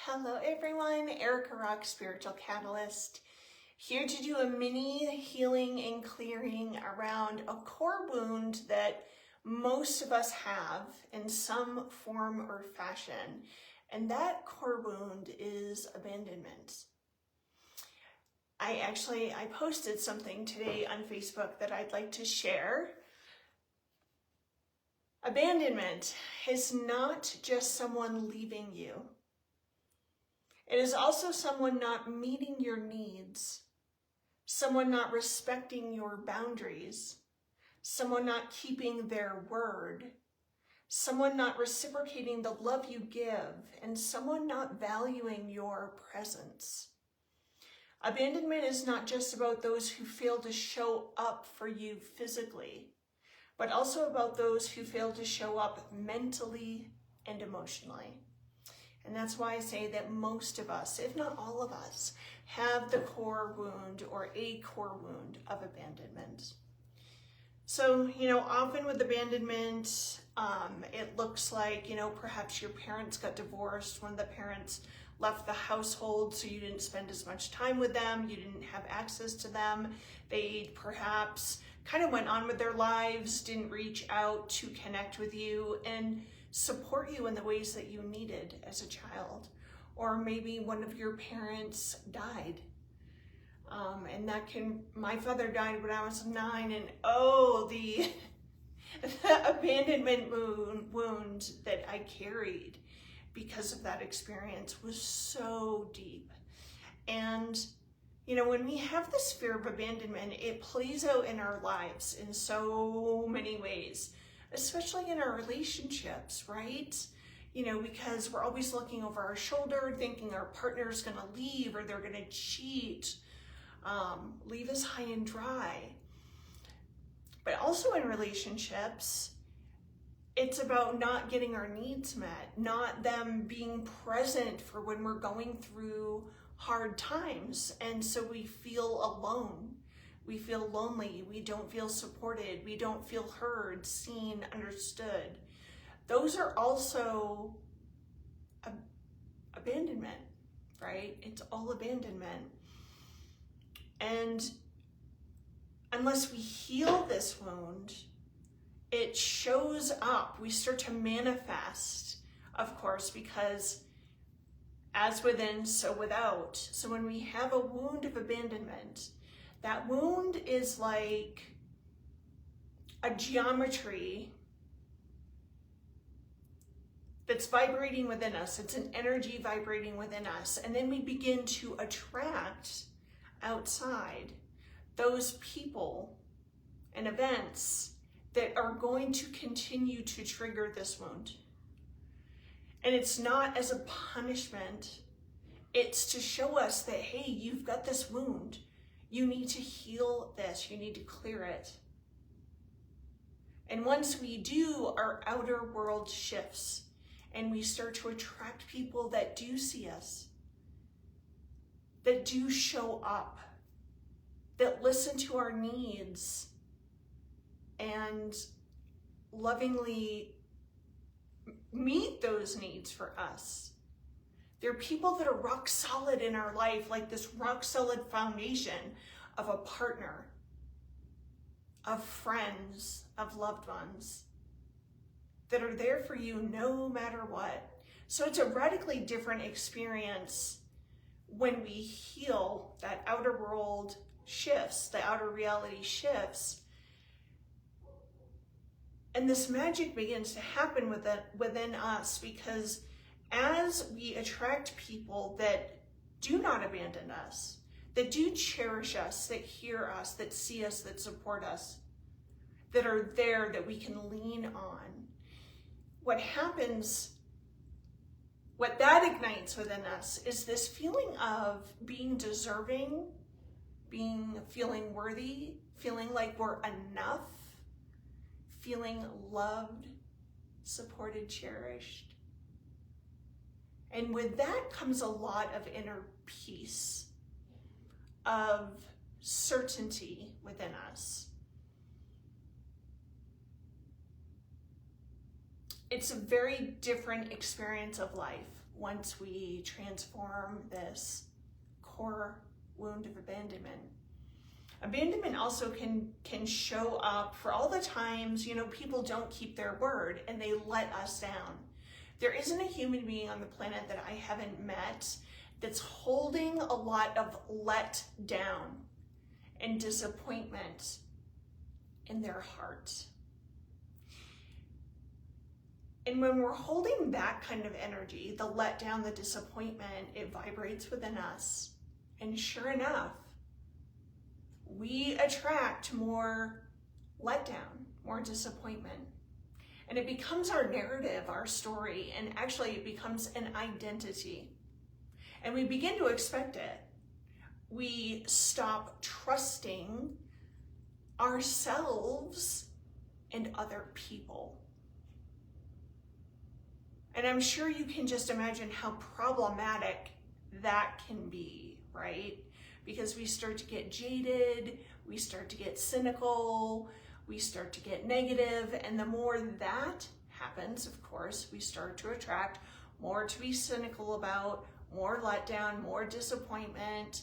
Hello everyone, Erica Rock, Spiritual Catalyst, here to do a mini healing and clearing around a core wound that most of us have in some form or fashion, and that core wound is abandonment. I posted something today on Facebook that I'd like to share. Abandonment is not just someone leaving you. It is also someone not meeting your needs, someone not respecting your boundaries, someone not keeping their word, someone not reciprocating the love you give, and someone not valuing your presence. Abandonment is not just about those who fail to show up for you physically, but also about those who fail to show up mentally and emotionally. And that's why I say that most of us, if not all of us, have the core wound or a core wound of abandonment. So, often with abandonment, it looks like, perhaps your parents got divorced, one of the parents left the household, so you didn't spend as much time with them, you didn't have access to them, they perhaps kind of went on with their lives, didn't reach out to connect with you and support you in the ways that you needed as a child. Or maybe one of your parents died. My father died when I was 9, and the abandonment wound that I carried because of that experience was so deep. And when we have this fear of abandonment, it plays out in our lives in so many ways, especially in our relationships, right? Because we're always looking over our shoulder, thinking our partner's gonna leave or they're gonna cheat, leave us high and dry. But also in relationships, it's about not getting our needs met, not them being present for when we're going through hard times. And so we feel alone. We feel lonely. We don't feel supported. We don't feel heard, seen, understood. Those are also abandonment, right? It's all abandonment. And unless we heal this wound, it shows up. We start to manifest, of course, because as within, so without. So when we have a wound of abandonment, that wound is like a geometry that's vibrating within us. It's an energy vibrating within us. And then we begin to attract outside those people and events that are going to continue to trigger this wound. And it's not as a punishment. It's to show us that, hey, you've got this wound. You need to heal this. You need to clear it. And once we do, our outer world shifts and we start to attract people that do see us, that do show up, that listen to our needs and lovingly meet those needs for us. There are people that are rock solid in our life, like this rock solid foundation of a partner, of friends, of loved ones that are there for you no matter what. So it's a radically different experience when we heal. That outer world shifts, the outer reality shifts. And this magic begins to happen within us, because as we attract people that do not abandon us, that do cherish us, that hear us, that see us, that support us, that are there that we can lean on, what happens, what that ignites within us is this feeling of being deserving, feeling worthy, feeling like we're enough, feeling loved, supported, cherished. And with that comes a lot of inner peace, of certainty within us. It's a very different experience of life once we transform this core wound of abandonment. Abandonment also can show up for all the times, people don't keep their word and they let us down. There isn't a human being on the planet that I haven't met that's holding a lot of let down and disappointment in their heart. And when we're holding that kind of energy, the letdown, the disappointment, it vibrates within us. And sure enough, we attract more letdown, more disappointment. And it becomes our narrative, our story, and actually it becomes an identity. And we begin to expect it. We stop trusting ourselves and other people. And I'm sure you can just imagine how problematic that can be, right? Because we start to get jaded, we start to get cynical, we start to get negative, and the more that happens, of course, we start to attract more to be cynical about, more letdown, more disappointment.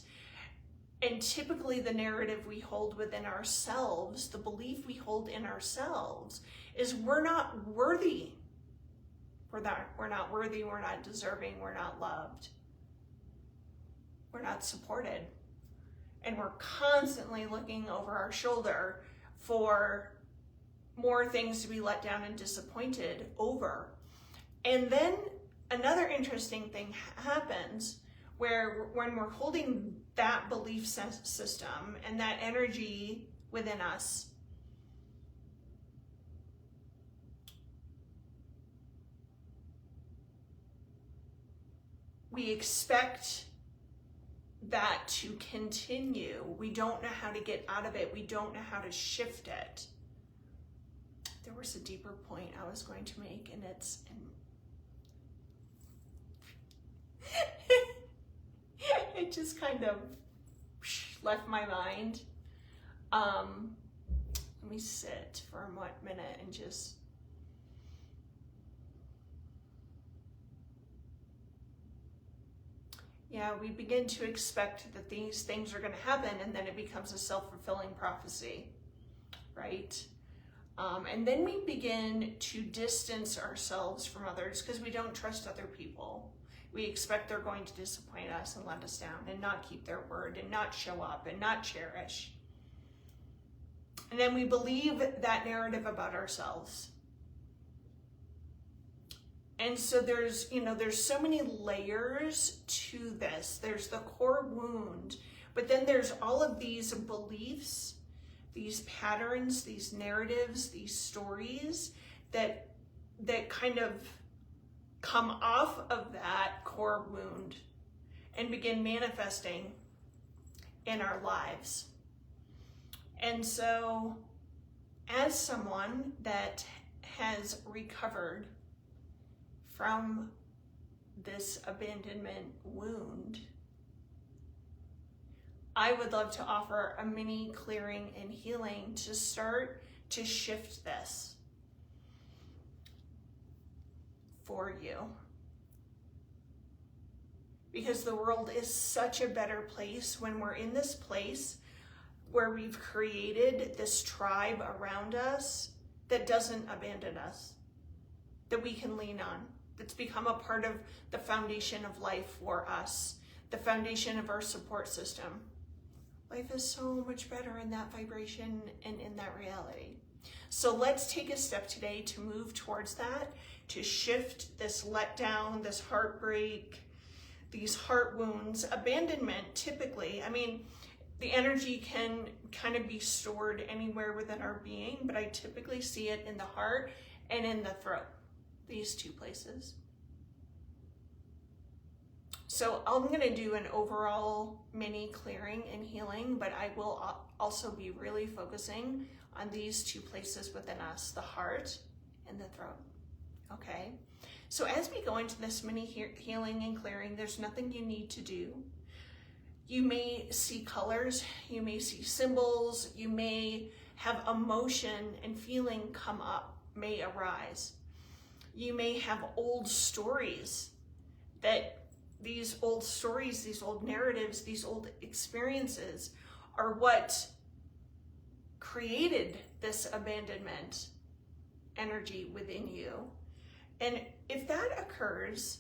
And typically the narrative we hold within ourselves, the belief we hold in ourselves, is we're not worthy. We're not worthy, we're not deserving, we're not loved. We're not supported. And we're constantly looking over our shoulder for more things to be let down and disappointed over. And then another interesting thing happens where when we're holding that belief system and that energy within us, we expect that to continue. We don't know how to get out of it. We don't know how to shift it. There was a deeper point I was going to make, and it just kind of left my mind. Let me sit for a minute and just we begin to expect that these things are going to happen, and then it becomes a self-fulfilling prophecy, right? And then we begin to distance ourselves from others because we don't trust other people. We expect they're going to disappoint us and let us down and not keep their word and not show up and not cherish. And then we believe that narrative about ourselves. And so there's so many layers to this. There's the core wound, but then there's all of these beliefs, these patterns, these narratives, these stories that kind of come off of that core wound and begin manifesting in our lives. And so as someone that has recovered from this abandonment wound, I would love to offer a mini clearing and healing to start to shift this for you. Because the world is such a better place when we're in this place where we've created this tribe around us that doesn't abandon us, that we can lean on. That's become a part of the foundation of life for us, the foundation of our support system. Life is so much better in that vibration and in that reality. So let's take a step today to move towards that, to shift this letdown, this heartbreak, these heart wounds. Abandonment, typically, the energy can kind of be stored anywhere within our being, but I typically see it in the heart and in the throat. These two places. So I'm going to do an overall mini clearing and healing, but I will also be really focusing on these two places within us, the heart and the throat. Okay? So as we go into this mini healing and clearing, there's nothing you need to do. You may see colors, you may see symbols, you may have emotion and feeling come up, may arise. You may have old stories that these old stories, these old narratives, these old experiences are what created this abandonment energy within you. And if that occurs,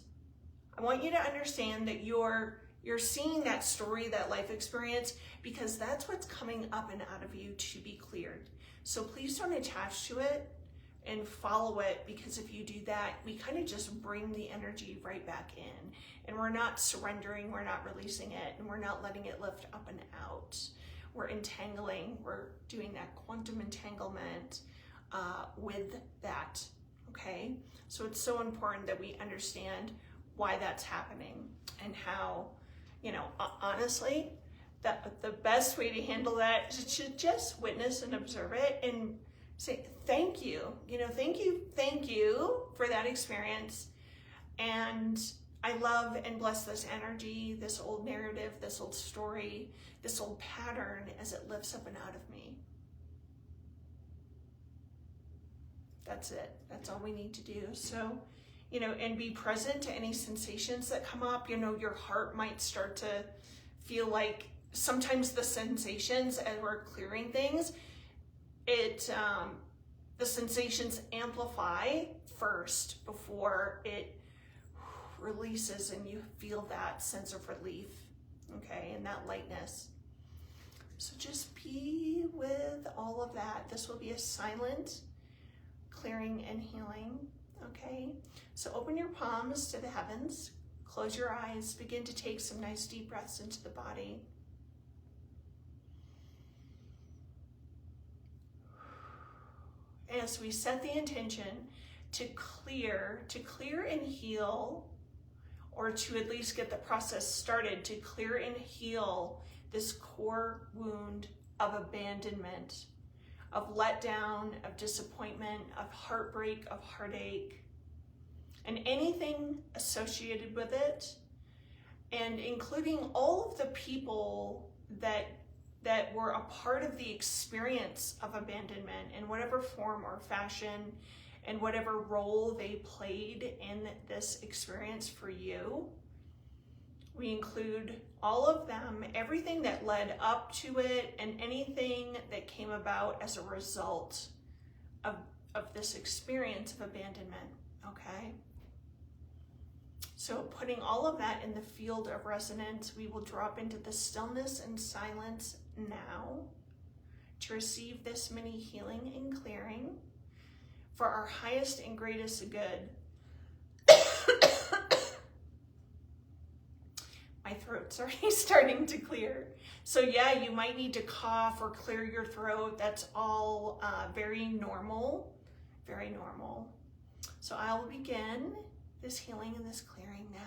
I want you to understand that you're seeing that story, that life experience, because that's what's coming up and out of you to be cleared. So please don't attach to it and follow it, because if you do that, we kind of just bring the energy right back in, and we're not surrendering, we're not releasing it, and we're not letting it lift up and out. We're entangling, we're doing that quantum entanglement with that, okay? So it's so important that we understand why that's happening, and how, you know, honestly, the best way to handle that is to just witness and observe it and say, thank you, you know, thank you for that experience. And I love and bless this energy, this old narrative, this old story, this old pattern as it lifts up and out of me. That's it. That's all we need to do. So, you know, and be present to any sensations that come up. You know, your heart might start to feel like sometimes the sensations as we're clearing things, the sensations amplify first before it releases and you feel that sense of relief, okay, and that lightness. So just be with all of that. This will be a silent clearing and healing, okay? So open your palms to the heavens, close your eyes, begin to take some nice deep breaths into the body. As we set the intention to clear and heal, or to at least get the process started to clear and heal this core wound of abandonment, of letdown, of disappointment, of heartbreak, of heartache, and anything associated with it, and including all of the people that were a part of the experience of abandonment in whatever form or fashion, and whatever role they played in this experience for you. We include all of them, everything that led up to it, and anything that came about as a result of this experience of abandonment, okay? So putting all of that in the field of resonance, we will drop into the stillness and silence now to receive this mini healing and clearing for our highest and greatest good. My throat's already starting to clear. So yeah, you might need to cough or clear your throat. That's all very normal, very normal. So I will begin this healing and this clearing now.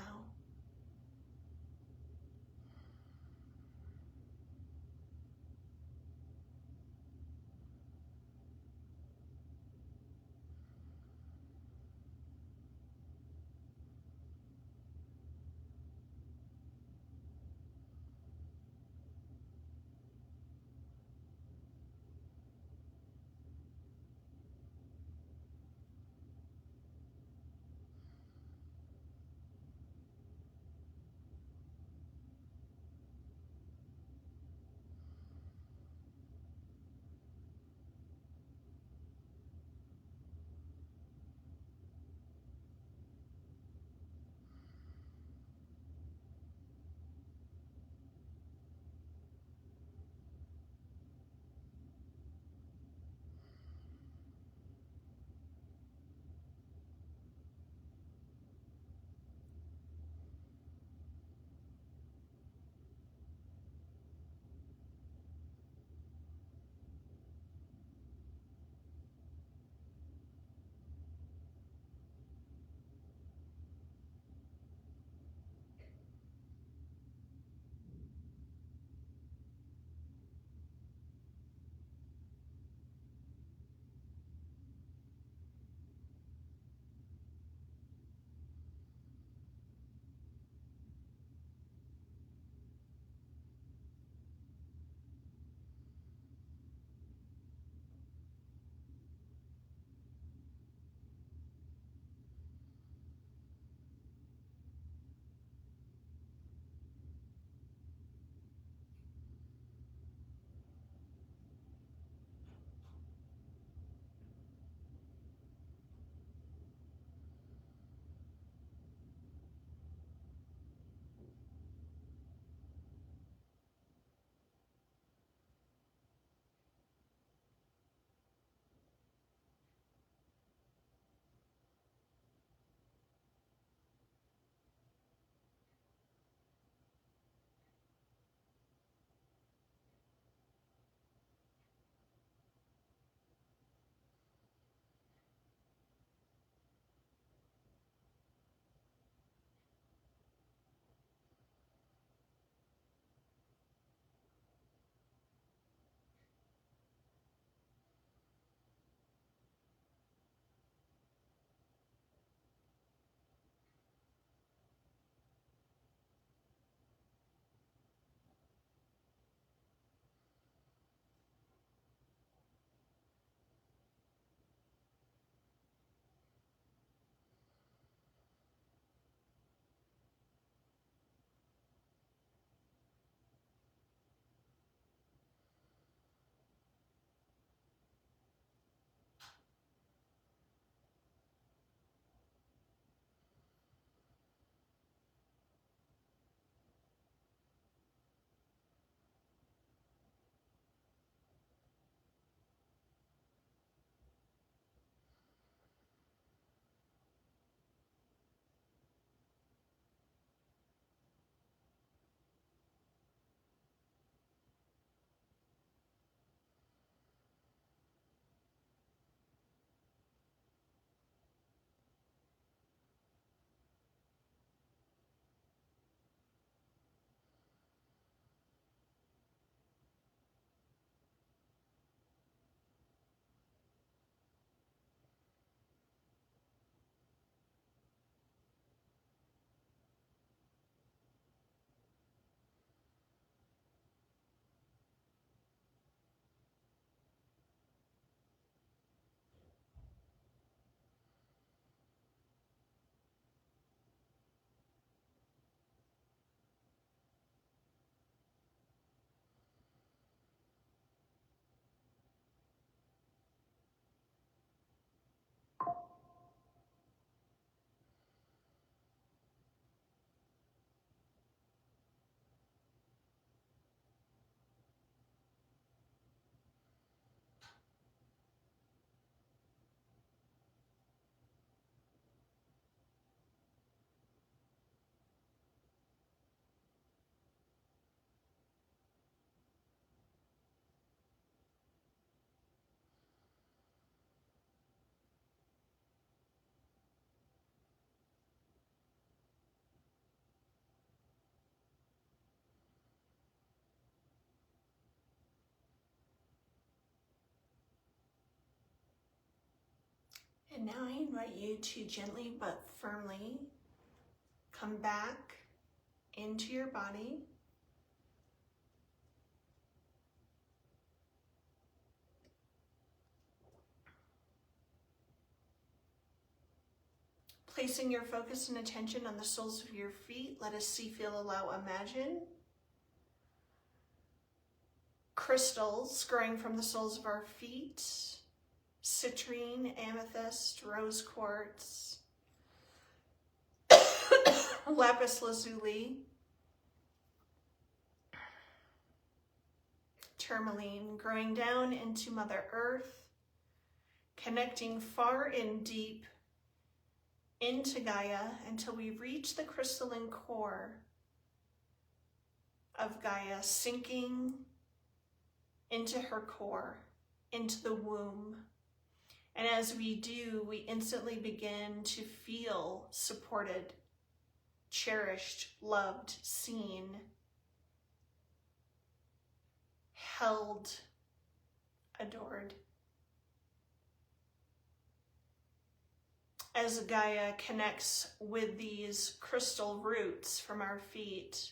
And now I invite you to gently but firmly come back into your body. Placing your focus and attention on the soles of your feet, let us see, feel, allow, imagine crystals growing from the soles of our feet, citrine, amethyst, rose quartz, lapis lazuli, tourmaline, growing down into Mother Earth, connecting far and deep into Gaia until we reach the crystalline core of Gaia, sinking into her core, into the womb. And as we do, we instantly begin to feel supported, cherished, loved, seen, held, adored. As Gaia connects with these crystal roots from our feet,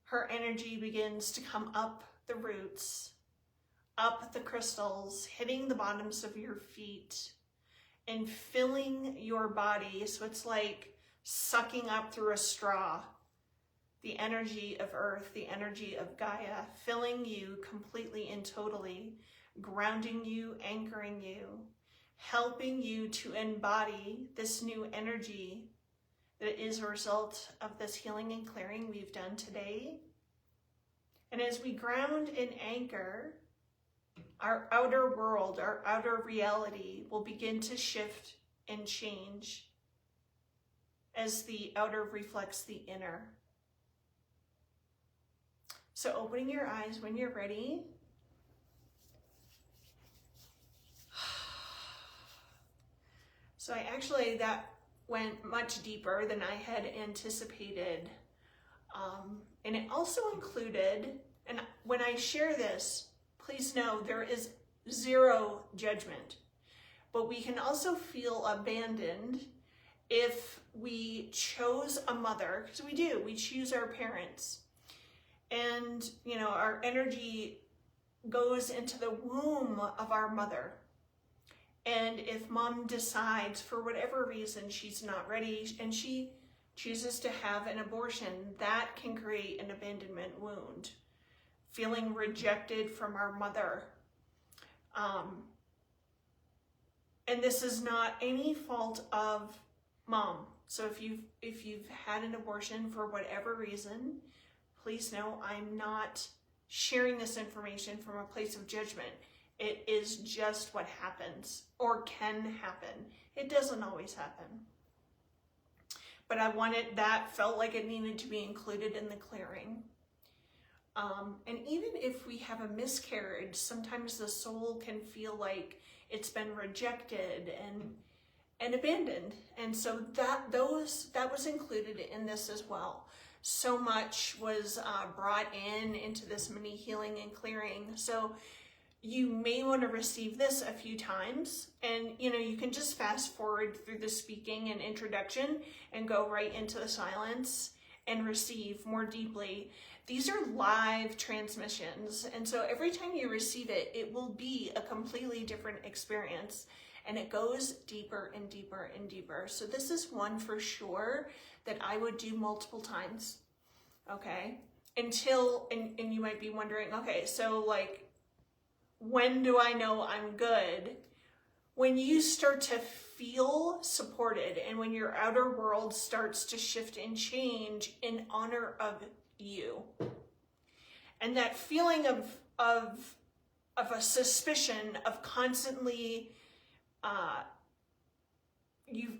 her energy begins to come up the roots, up the crystals, hitting the bottoms of your feet and filling your body. So it's like sucking up through a straw the energy of Earth, the energy of Gaia, filling you completely and totally, grounding you, anchoring you, helping you to embody this new energy that is a result of this healing and clearing we've done today. And as we ground and anchor, our outer world, our outer reality will begin to shift and change as the outer reflects the inner. So opening your eyes when you're ready. So that went much deeper than I had anticipated. And it also included, and when I share this, please know there is zero judgment, but we can also feel abandoned if we chose a mother, because we choose our parents. And, our energy goes into the womb of our mother. And if mom decides for whatever reason she's not ready and she chooses to have an abortion, that can create an abandonment wound. Feeling rejected from our mother. And this is not any fault of mom. So if you've had an abortion for whatever reason, please know I'm not sharing this information from a place of judgment. It is just what happens or can happen. It doesn't always happen. But that felt like it needed to be included in the clearing. And even if we have a miscarriage, sometimes the soul can feel like it's been rejected and abandoned. And so that was included in this as well. So much was brought into this mini healing and clearing. So you may want to receive this a few times, and you can just fast forward through the speaking and introduction and go right into the silence and receive more deeply. These are live transmissions, and so every time you receive it, it will be a completely different experience, and it goes deeper and deeper and deeper. So this is one for sure that I would do multiple times, okay? And you might be wondering, okay, so when do I know I'm good? When you start to feel supported and when your outer world starts to shift and change in honor of you. And that feeling of a suspicion of constantly,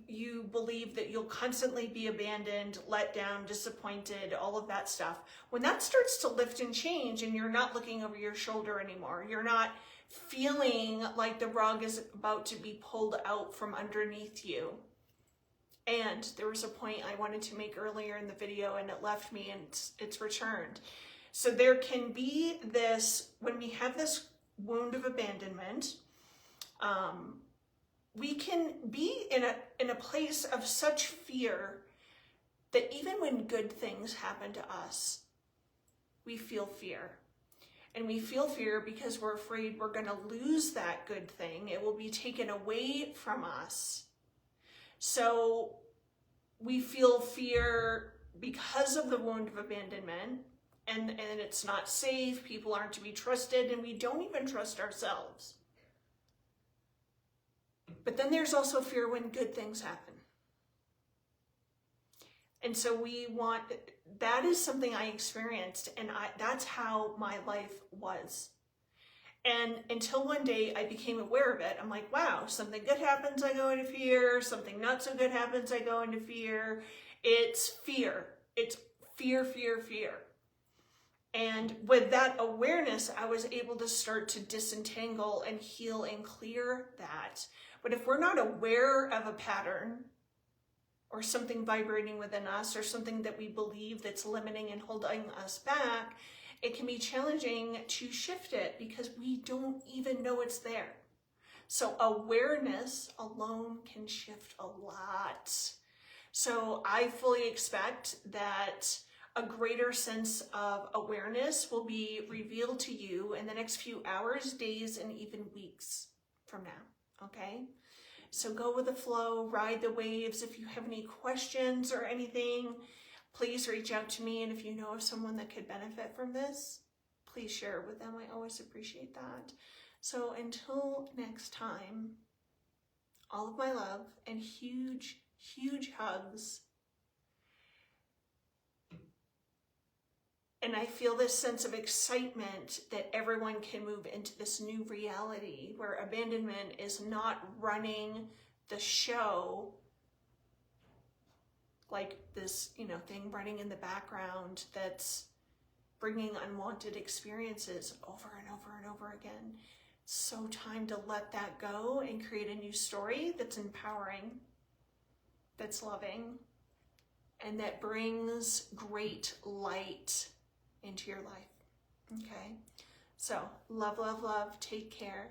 you believe that you'll constantly be abandoned, let down, disappointed, all of that stuff. When that starts to lift and change and you're not looking over your shoulder anymore, you're not feeling like the rug is about to be pulled out from underneath you. And there was a point I wanted to make earlier in the video and it left me and it's returned. So there can be this, when we have this wound of abandonment, we can be in a place of such fear that even when good things happen to us, we feel fear. And we feel fear because we're afraid we're going to lose that good thing. It will be taken away from us. So we feel fear because of the wound of abandonment, and it's not safe, people aren't to be trusted, and we don't even trust ourselves. But then there's also fear when good things happen. And so that is something I experienced, and that's how my life was. And until one day I became aware of it, I'm like, wow, something good happens, I go into fear. Something not so good happens, I go into fear. It's fear. It's fear, fear, fear. And with that awareness, I was able to start to disentangle and heal and clear that. But if we're not aware of a pattern or something vibrating within us or something that we believe that's limiting and holding us back, it can be challenging to shift it because we don't even know it's there. So awareness alone can shift a lot. So I fully expect that a greater sense of awareness will be revealed to you in the next few hours, days, and even weeks from now, okay? So go with the flow, ride the waves. If you have any questions or anything, please reach out to me. And if you know of someone that could benefit from this, please share it with them. I always appreciate that. So until next time, all of my love and huge, huge hugs. And I feel this sense of excitement that everyone can move into this new reality where abandonment is not running the show like this, thing running in the background that's bringing unwanted experiences over and over and over again. It's so time to let that go and create a new story that's empowering, that's loving, and that brings great light into your life. Okay, so love, love, love. Take care.